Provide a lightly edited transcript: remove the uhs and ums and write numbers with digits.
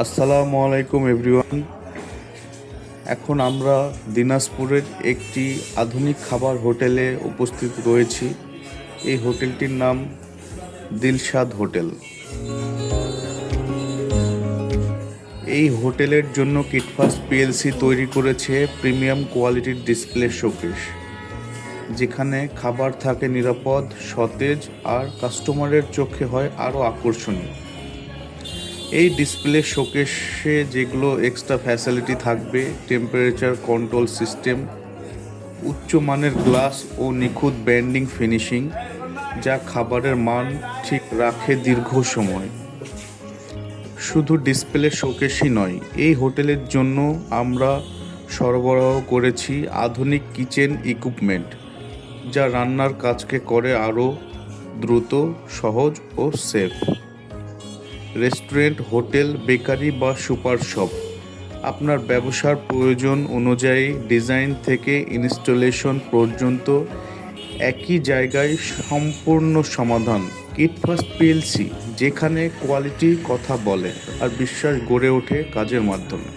আসসালামু আলাইকুম এভরিওয়ান। এখন আমরা দিনাজপুরের একটি আধুনিক খাবার হোটেলে উপস্থিত রয়েছি। এই হোটেলটির নাম দিলশাদ হোটেল। এই হোটেলের জন্য কিটফাস্ট পিএলসি তৈরি করেছে প্রিমিয়াম কোয়ালিটির ডিসপ্লে শোকেস, যেখানে খাবার থাকে নিরাপদ, সতেজ আর কাস্টমারের চোখে হয় আরও আকর্ষণীয়। এই ডিসপ্লে শোকেসে যেগুলো এক্সট্রা ফ্যাসিলিটি থাকবে: টেম্পারেচার কন্ট্রোল সিস্টেম, উচ্চমানের গ্লাস ও নিখুঁত ব্যান্ডিং ফিনিশিং, যা খাবারের মান ঠিক রাখে দীর্ঘ সময়। শুধু ডিসপ্লে শোকেসই নয়, এই হোটেলের জন্য আমরা সরবরাহ করেছি আধুনিক কিচেন ইকুইপমেন্ট, যা রান্নার কাজকে করে আরও দ্রুত, সহজ ও সেফ। রেস্টুরেন্ট, হোটেল, বেকারি বা সুপার শপ, আপনার ব্যবসার প্রয়োজন অনুযায়ী ডিজাইন থেকে ইনস্টলেশন পর্যন্ত একই জায়গায় সম্পূর্ণ সমাধান। কিটফাস্ট পিএলসি, যেখানে কোয়ালিটি কথা বলে আর বিশ্বাস গড়ে ওঠে কাজের মাধ্যমে।